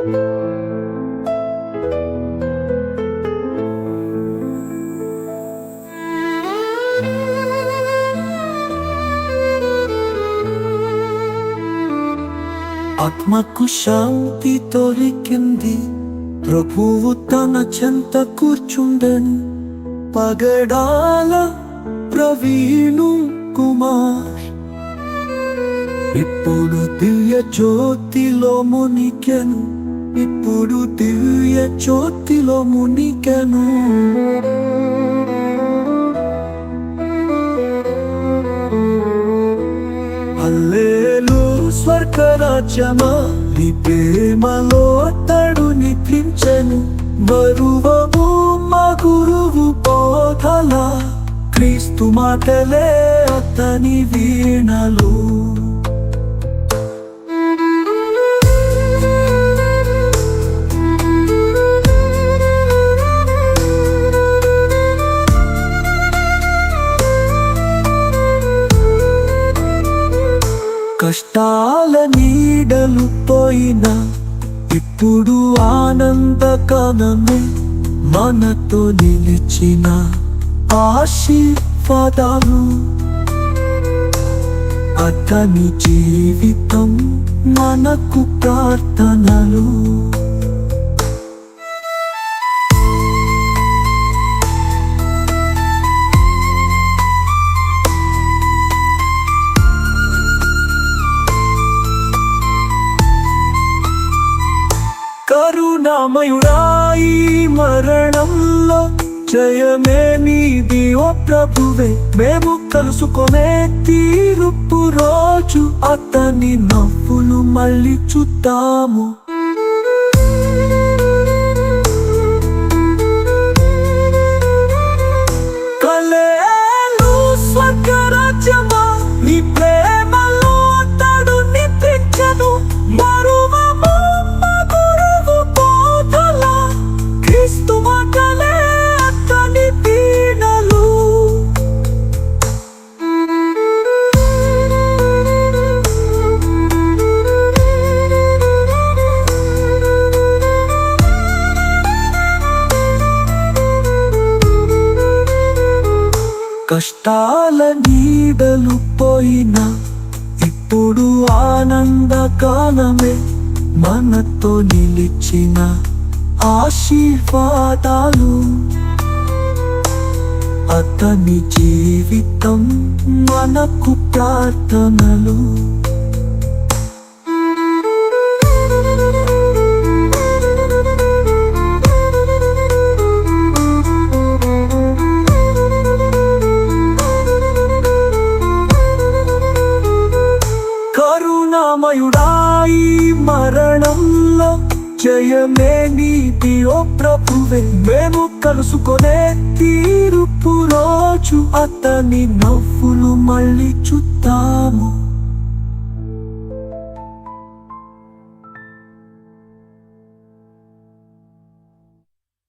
ఆత్మకు శాంతి దొరికింది, ప్రభువు తన చెంత కూర్చుండెను. పగడాల ప్రవీణు కుమార్ ఇప్పుడు దివ్య జ్యోతిలో మునికెను, ఇప్పుడు దివ్య జ్యోతిలో మునికెను. హల్లెలూయా స్వర్గరాజ్యమా నీ ప్రేమలో అతడు నిద్రించెను. బరువము మా గురువు బోధల, క్రీస్తు మాటలే అతని వీణలు. కష్టాల నీడలు పోయినా ఇప్పుడు ఆనందకాలమే, మనతో నిలిచిన ఆశీర్వాదాలు. అతని జీవితం మనకు ప్రార్థనలు. కరుణామయుడా ఈ మరణంలో జయమే నీది ఓ ప్రభువే. మేము కలుసుకొనే తీర్పు రోజు అతని నవ్వులు మళ్ళీ చూద్దాము. హల్లెలూయా స్వర్గరాజ్యమా నీ ప్రేమలో అతడు నిద్రించెను. బరువము మా గురువు బోధల, క్రీస్తు మాటలే అతని వీణలు. కష్టాల నీడలు పోయినా ఇప్పుడు ఆనందకాలమే, మనతో నిలిచిన ఆశీర్వాదాలు. అతని జీవితం మనకు ప్రార్థనలు. కరుణామయుడా ఈ మరణంలో జయమే నీది ఓ ప్రభువే. మేము కలుసుకొనే తీర్పు రోజు అతని నవ్వులు మళ్ళీ చూద్దాము.